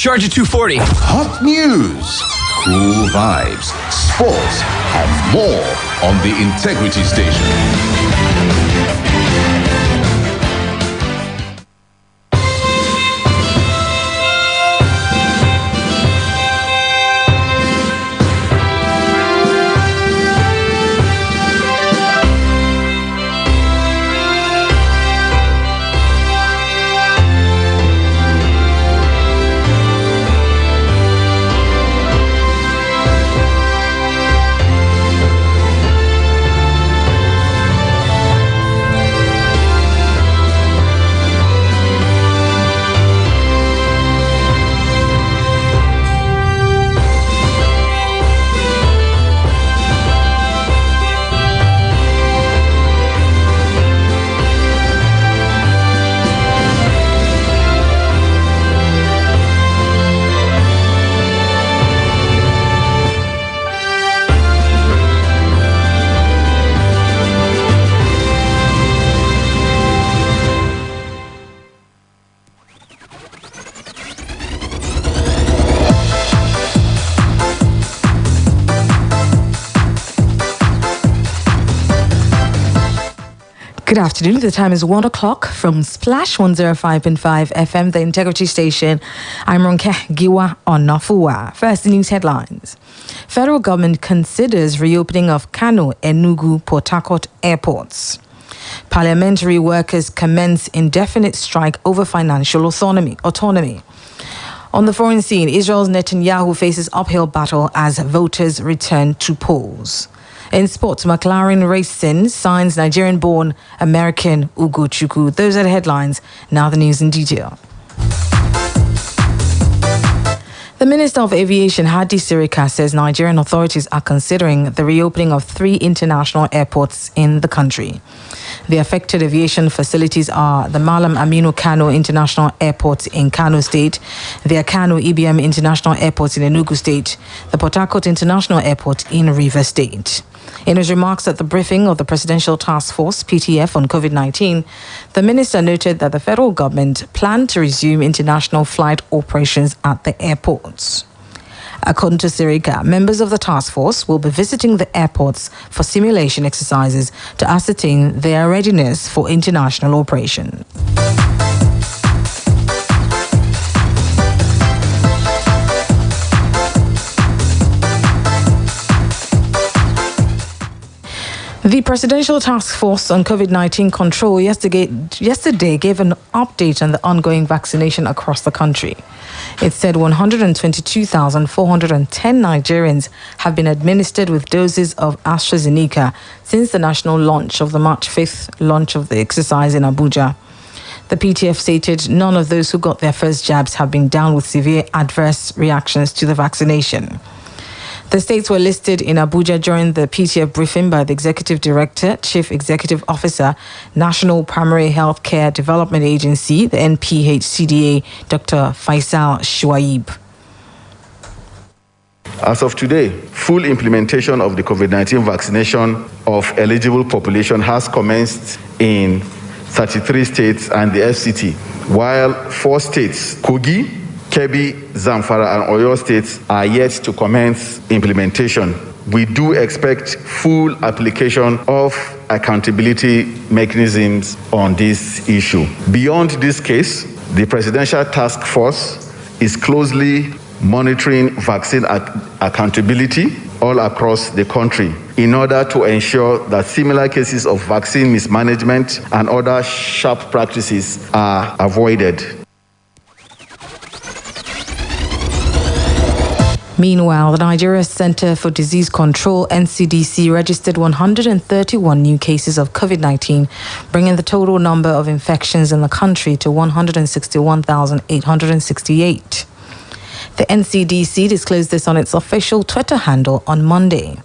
Charge at 240. Hot news, cool vibes, sports, and more on the Integrity Station. Good afternoon. The time is 1 o'clock from Splash 105.5 FM, the Integrity Station. I'm Ronke Giwa Onafuwa. First, news headlines. Federal government considers reopening of Kano, Enugu, Port Harcourt airports. Parliamentary workers commence indefinite strike over financial autonomy. On the foreign scene, Israel's Netanyahu faces uphill battle as voters return to polls. In sports, McLaren Racing signs Nigerian-born American Ugochukwu. Those are the headlines. Now the news in detail. The Minister of Aviation, Hadi Sirika, says Nigerian authorities are considering the reopening of 3 international airports in the country. The affected aviation facilities are the Malam Aminu Kano International Airport in Kano State, the Akano IBM International Airport in Enugu State, the Port Harcourt International Airport in Rivers State. In his remarks at the briefing of the Presidential Task Force, PTF, on COVID-19, the minister noted that the federal government planned to resume international flight operations at the airports. According to Sirika, members of the task force will be visiting the airports for simulation exercises to ascertain their readiness for international operation. The Presidential Task Force on COVID-19 control yesterday gave an update on the ongoing vaccination across the country. It said 122,410 Nigerians have been administered with doses of AstraZeneca since the national launch of the March 5th launch of the exercise in Abuja. The PTF stated none of those who got their first jabs have been down with severe adverse reactions to the vaccination. The states were listed in Abuja during the PTF briefing by the Executive Director, Chief Executive Officer, National Primary Health Care Development Agency, the NPHCDA, Dr. Faisal Shuaib. As of today, full implementation of the COVID-19 vaccination of eligible population has commenced in 33 states and the FCT, while 4 states, Kogi, Kebbi, Zamfara, and Oyo states are yet to commence implementation. We do expect full application of accountability mechanisms on this issue. Beyond this case, the Presidential Task Force is closely monitoring vaccine accountability all across the country in order to ensure that similar cases of vaccine mismanagement and other sharp practices are avoided. Meanwhile, the Nigeria Center for Disease Control, NCDC, registered 131 new cases of COVID-19, bringing the total number of infections in the country to 161,868. The NCDC disclosed this on its official Twitter handle on Monday.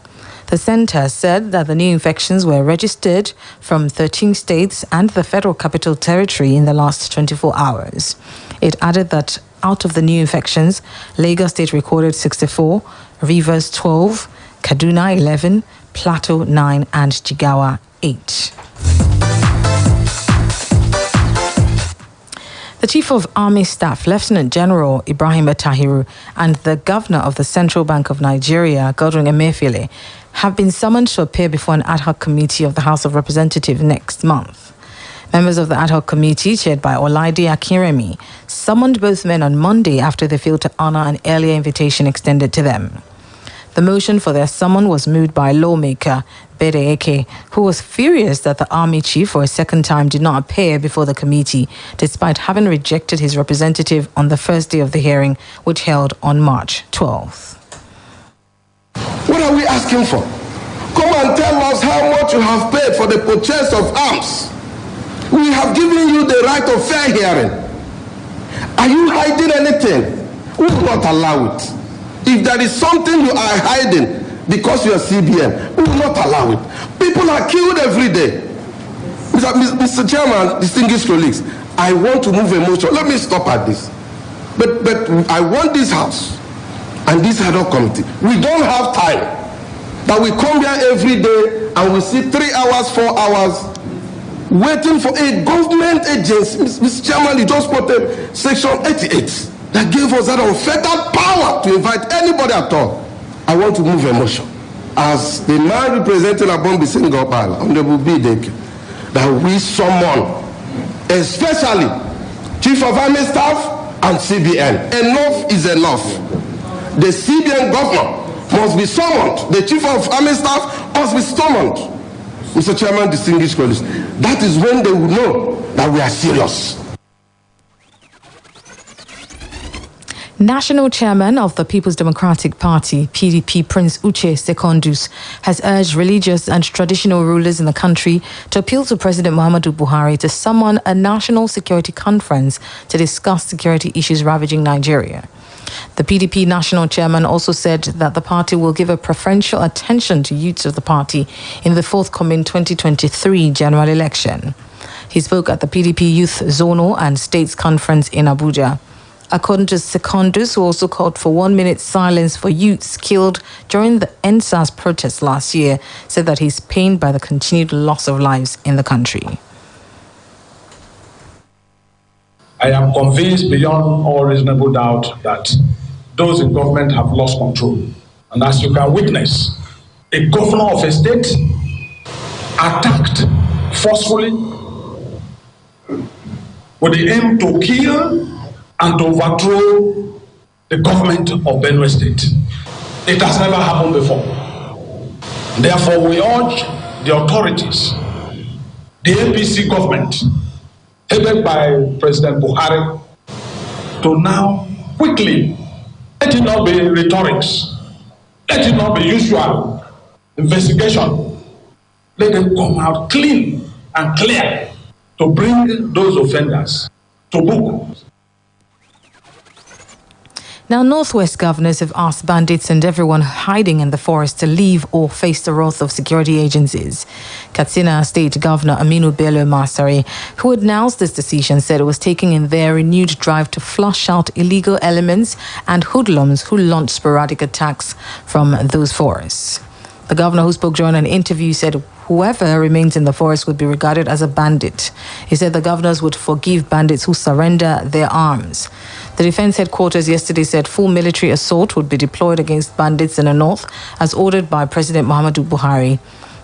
The center said that the new infections were registered from 13 states and the Federal Capital Territory in the last 24 hours. It added that out of the new infections, Lagos State recorded 64, Rivers 12, Kaduna 11, Plateau 9, and Jigawa 8. The Chief of Army Staff, Lieutenant General Ibrahim Atahiru, and the Governor of the Central Bank of Nigeria, Godwin Emefiele, have been summoned to appear before an ad hoc committee of the House of Representatives next month. Members of the ad hoc committee, chaired by Olaide Akinremi, summoned both men on Monday after they failed to honor an earlier invitation extended to them. The motion for their summon was moved by lawmaker Bede Eke, who was furious that the army chief for a second time did not appear before the committee, despite having rejected his representative on the first day of the hearing, which held on March 12th. What are we asking for? Come and tell us how much you have paid for the purchase of arms. We have given you the right of fair hearing. Are you hiding anything? We will not allow it. If there is something you are hiding because you are CBN, we will not allow it. People are killed every day. Mr. Chairman, distinguished colleagues, I want to move a motion. Let me stop at this. But I want this House and this ad hoc committee. We don't have time that we come here every day and we sit 3 hours, 4 hours waiting for a government agency. Mr. Chairman, you just quoted Section 88 that gave us that unfettered power to invite anybody at all. I want to move a motion as the man representing Abombi Singopal, Honorable Bideke, that we summon, especially Chief of Army Staff and CBN. Enough is enough. The CBN governor must be summoned. The Chief of Army Staff must be summoned. Mr. Chairman, distinguished colleagues, that is when they will know that we are serious. National Chairman of the People's Democratic Party, PDP, Prince Uche Secondus, has urged religious and traditional rulers in the country to appeal to President Muhammadu Buhari to summon a national security conference to discuss security issues ravaging Nigeria. The PDP national chairman also said that the party will give a preferential attention to youths of the party in the forthcoming 2023 general election. He spoke at the PDP Youth Zonal and States Conference in Abuja. According to Secondus, who also called for 1 minute silence for youths killed during the NSAS protests last year, said that he's pained by the continued loss of lives in the country. I am convinced beyond all reasonable doubt that those in government have lost control. And as you can witness, a governor of a state attacked forcefully with the aim to kill and to overthrow the government of Benue State. It has never happened before. Therefore, we urge the authorities, the APC government, headed by President Buhari, to now quickly, let it not be rhetorics, let it not be usual investigation, let them come out clean and clear to bring those offenders to book. Now, Northwest governors have asked bandits and everyone hiding in the forest to leave or face the wrath of security agencies. Katsina State Governor Aminu Bello Masari, who announced this decision, said it was taking in their renewed drive to flush out illegal elements and hoodlums who launched sporadic attacks from those forests. The governor, who spoke during an interview, said whoever remains in the forest would be regarded as a bandit. He said the governors would forgive bandits who surrender their arms. The defense headquarters yesterday said full military assault would be deployed against bandits in the north, as ordered by President Muhammadu Buhari.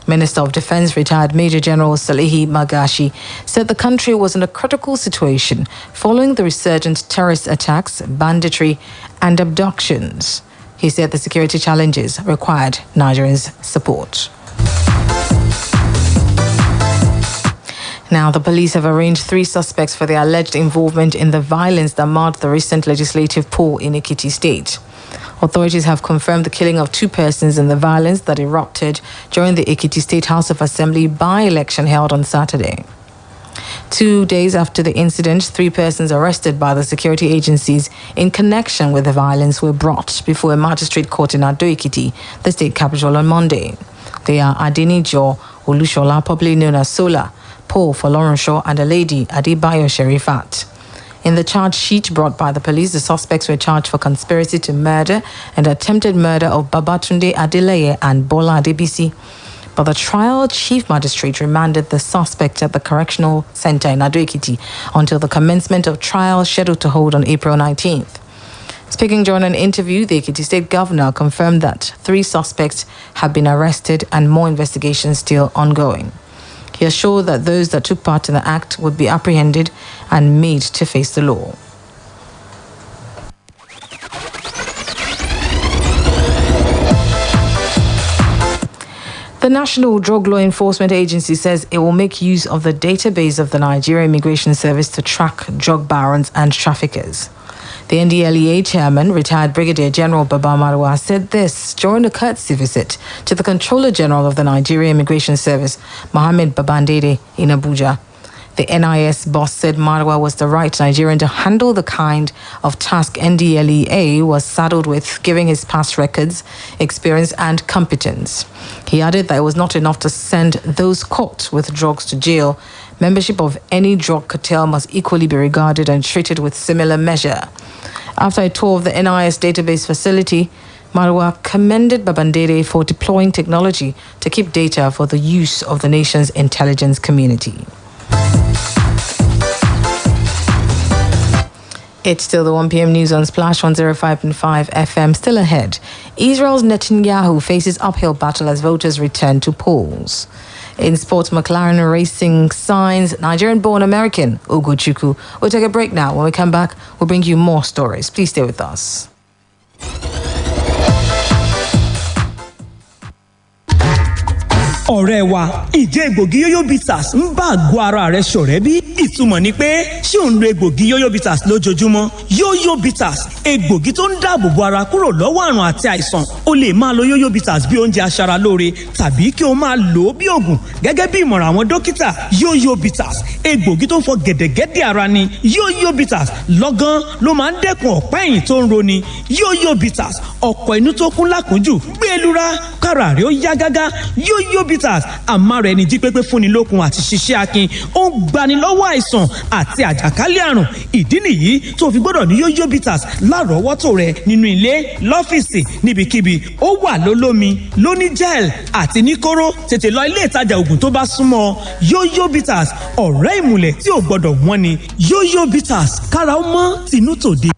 Minister of Defense, retired Major General Salihi Magashi, said the country was in a critical situation following the resurgent terrorist attacks, banditry, and abductions. He said the security challenges required Nigerians' support. Now, the police have arraigned 3 suspects for their alleged involvement in the violence that marred the recent legislative poll in Ekiti State. Authorities have confirmed the killing of 2 persons in the violence that erupted during the Ekiti State House of Assembly by-election held on Saturday. 2 days after the incident, 3 persons arrested by the security agencies in connection with the violence were brought before a magistrate court in Ado-Ekiti, the state capital, on Monday. They are Adenijo Olushola, popularly known as Sola, Paul Folorunshaw, and a lady, Adebayo Sherifat. In the charge sheet brought by the police, the suspects were charged for conspiracy to murder and attempted murder of Babatunde Adeleye and Bola Adebisi. But the trial chief magistrate remanded the suspect at the correctional center in Ado-Ekiti until the commencement of trial scheduled to hold on April 19th. Speaking during an interview, the Ekiti State Governor confirmed that 3 suspects have been arrested and more investigations still ongoing. He assured that those that took part in the act would be apprehended and made to face the law. The National Drug Law Enforcement Agency says it will make use of the database of the Nigeria Immigration Service to track drug barons and traffickers. The NDLEA chairman, retired Brigadier General Baba Marwa, said this during a courtesy visit to the Controller General of the Nigeria Immigration Service, Mohammed Babandede, in Abuja. The NIS boss said Marwa was the right Nigerian to handle the kind of task NDLEA was saddled with, given his past records, experience and competence. He added that it was not enough to send those caught with drugs to jail. Membership of any drug cartel must equally be regarded and treated with similar measure. After a tour of the NIS database facility, Marwa commended Babandede for deploying technology to keep data for the use of the nation's intelligence community. It's still the 1 p.m. news on Splash 105.5 FM. Still ahead, Israel's Netanyahu faces uphill battle as voters return to polls. In sports, McLaren Racing signs Nigerian-born American Ugochukwu. We'll take a break now. When we come back, we'll bring you more stories. Please stay with us. ọ̀rẹ́ wa ìjẹ́ egbògi yoyo bitters ń bá àgọ́ ara rẹ ṣọ̀rẹ́ bí? ìtumọ̀ ni pé ṣé ò ń lo egbògi yoyo bitters lójoojúmọ́? yoyo bitters egbògi tó ń dáàbò bo ara kúrò lọ́wọ́ àrùn àti àìsàn. o lè máa lo yoyo bitters bí oúnjẹ aṣaralóore tàbí kí o máa lò ó bí oògùn gẹ́gẹ́ bí ìmọ̀ràn àwọn dókítà. yoyo bitters egbògi tó ń fọ gẹ̀dẹ̀gẹ̀dẹ̀ ara ni. yoyo bitters lọ́gán ló máa ń dẹ́kun ọ̀pá ẹ̀yìn tó ń roni. yoyo bitters ọ̀pọ̀ inú tó kún lákùnjù gbé e lura kára rẹ̀ ó yá gágá. yoyo bitters àmàrà ẹni jí pépé fúnni lókun àti ṣiṣẹ́ akin ó ń gbani lọ́wọ́ àìsàn àti àjàkálẹ̀ àrùn. ìdí nìyí tó fi gbọ́dọ̀ ní yoyo bitters lárọ̀ọ́wọ́tò rẹ nínú ilé lọ́fíìsì níbikíbi. ó wà lólómi lóní gel àti ní kóró. tètè lọ ilé ìtajà ògùn tó bá súnmọ́. yoyo bitters ọ̀rẹ́ ìmùlẹ̀ tí ò gbọ́dọ̀ wọ́n ni. yoyo bitters kára ó mọ́ tinú tòde.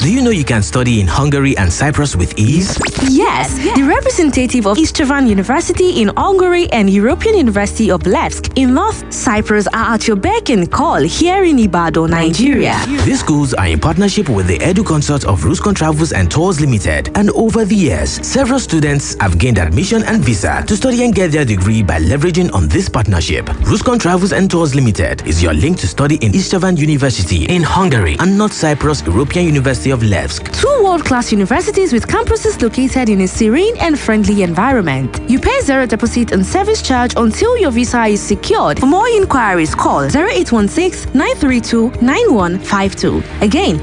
Do you know you can study in Hungary and Cyprus with ease? Yes, the representative of Istvan University in Hungary and European University of Levsk in North Cyprus are at your beck and call here in Ibadan, Nigeria. These schools are in partnership with the Edu Consort of Ruscon Travels and Tours Limited, and over the years, several students have gained admission and visa to study and get their degree by leveraging on this partnership. Ruscon Travels and Tours Limited is your link to study in Istvan University in Hungary and North Cyprus European University of Levsk. 2 world-class universities with campuses located in a serene and friendly environment. You pay 0 deposit and service charge until your visa is secured. For more inquiries, call 0816-932-9152. Again,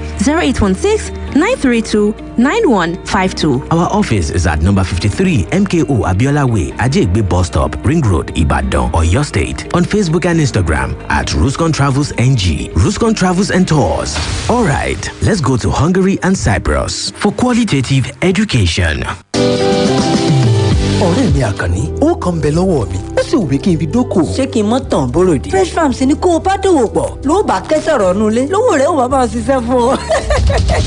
0816-932-9152. Our office is at number 53 MKO Abiola Way, Ajegbe Bus Stop, Ring Road, Ibadan, Oyo State. On Facebook and Instagram at Ruscon Travels NG. Ruscon Travels and Tours. All right, let's go to Hungary and Cyprus for qualitative education. ọ̀rẹ́ mi àkànní ó kàn bẹ lọ́wọ́ mi ó sì wù mí kí n fi dókòwò. ṣé kí n mọ́ tàn bóròdì. Fresh Farms ní kó o bá dòwò pọ̀ ló bá kẹ́sọ̀rọ̀ nulẹ̀ lówó rẹ̀ ó bá máa ṣiṣẹ́ fún ọ.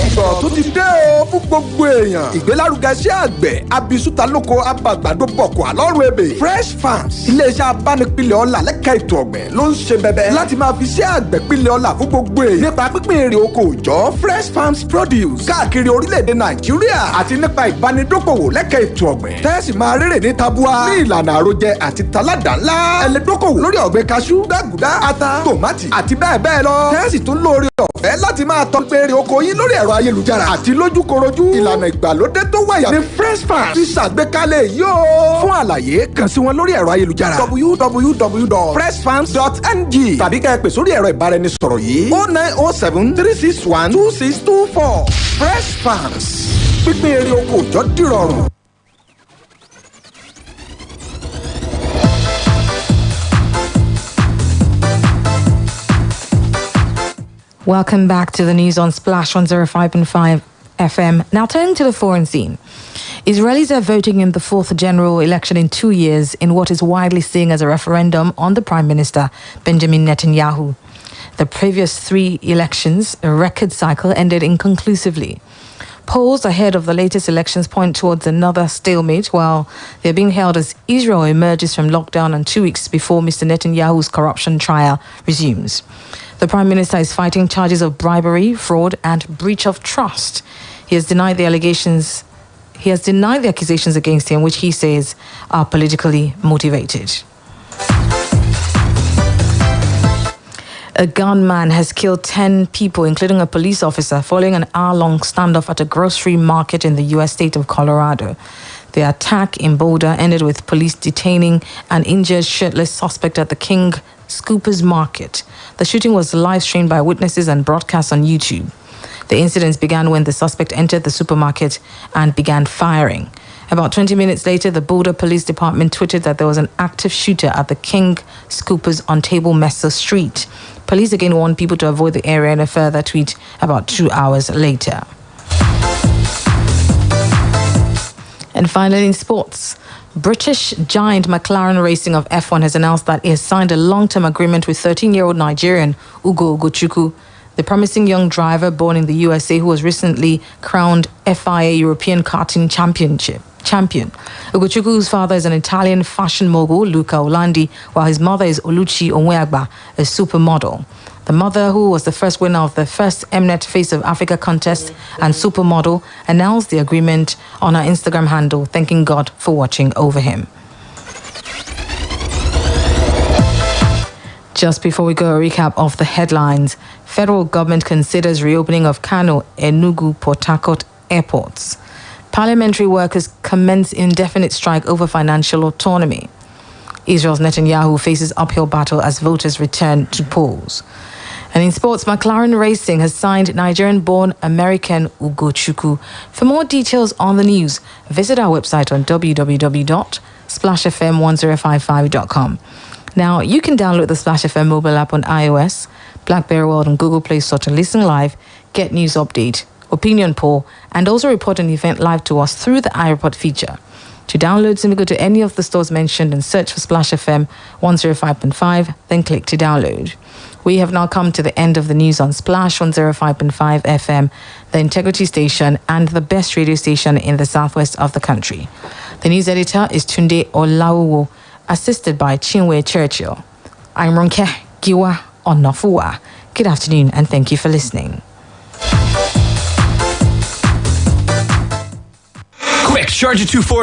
ìgbà tó ti dé o fún gbogbo èèyàn ìgbélárugẹ iṣẹ́ àgbẹ̀ abisuta lóko abàgbàdo bọ̀kọ̀ àlọ́run ebè. Fresh Farms iléeṣẹ́ abánipilẹ̀ ọlà lẹ́ka ètò ọ̀gbìn ló ń ṣe bẹbẹ láti máa fi iṣẹ́ àgbẹ̀ pilẹ̀ ọlà fún gbogbo èèyàn nípa pípín èrè oko òòjọ́ Fresh Farms produce káàkiri orílẹ̀-èdè Nàìjíríà àti nípa ìbánidókòwò lẹ́ka ètò ọ̀gbìn tẹ́sí máa rere ní tabua ní ìlànà àròjẹ àti taládàá ńlá ẹlẹ́dókòwò lórí ọ̀gbìn kaṣú gbàgùdá ata tòmátì àti bẹ́ẹ̀ bẹ́ẹ̀ lọ tẹ́sí tún lórí ọ̀fẹ́ láti máa tọ́ péré oko yín lórí ẹ̀rọ ayélujára àti lójúkorojú ìlànà ìgbàlódé tó wáyà ní Fresh Farms ti ṣàgbékalẹ̀ yìí o fún àlàyé kàn sí wọn lórí ẹ̀rọ ayélujára www.freshfarms.ng tàbí kẹ́ ẹ pè sórí ẹ̀rọ ìbáraẹnisọ̀rọ̀ yìí 09073612624 Fresh Farms pípín èrè oko òòjọ́ dìrọ̀rùn. Welcome back to the news on Splash 105.5 FM. Now turning to the foreign scene. Israelis are voting in the fourth general election in 2 years in what is widely seen as a referendum on the Prime Minister, Benjamin Netanyahu. The previous 3 elections, a record cycle, ended inconclusively. Polls ahead of the latest elections point towards another stalemate while they're being held as Israel emerges from lockdown and 2 weeks before Mr. Netanyahu's corruption trial resumes. The Prime Minister is fighting charges of bribery, fraud, and breach of trust. He has denied the accusations against him, which he says are politically motivated. A gunman has killed 10 people, including a police officer, following an hour-long standoff at a grocery market in the U.S. state of Colorado. The attack in Boulder ended with police detaining an injured shirtless suspect at the King Scoopers Market. The shooting was live-streamed by witnesses and broadcast on YouTube. The incidents began when the suspect entered the supermarket and began firing. About 20 minutes later, the Boulder Police Department tweeted that there was an active shooter at the King Scoopers on Table Messer Street. Police again warned people to avoid the area in a further tweet about 2 hours later. And finally, in sports, British giant McLaren Racing of F1 has announced that it has signed a long-term agreement with 13-year-old Nigerian Ugo Ugochukwu, the promising young driver born in the USA who was recently crowned FIA European Karting champion. Ugochukwu's father is an Italian fashion mogul, Luca Orlandi, while his mother is Oluchi Onweagba, a supermodel. The mother, who was the first winner of the first Mnet Face of Africa contest and supermodel, announced the agreement on her Instagram handle, thanking God for watching over him. Just before we go, a recap of the headlines. Federal government considers reopening of Kano, Enugu, Port Harcourt airports. Parliamentary workers commence indefinite strike over financial autonomy. Israel's Netanyahu faces uphill battle as voters return to polls. And in sports, McLaren Racing has signed Nigerian-born American Ugochukwu. For more details on the news, visit our website on www.splashfm1055.com. Now, you can download the Splash FM mobile app on iOS, BlackBerry World and Google Play Store to listen live, get news update, opinion poll, and also report an event live to us through the iReport feature. To download, simply go to any of the stores mentioned and search for Splash FM 105.5, then click to download. We have now come to the end of the news on Splash 105.5 FM, the integrity station and the best radio station in the southwest of the country. The news editor is Tunde Olawo, assisted by Chinwe Churchill. I'm Ronke Giwa Onafuwa. Good afternoon and thank you for listening. Quick, charge at 240.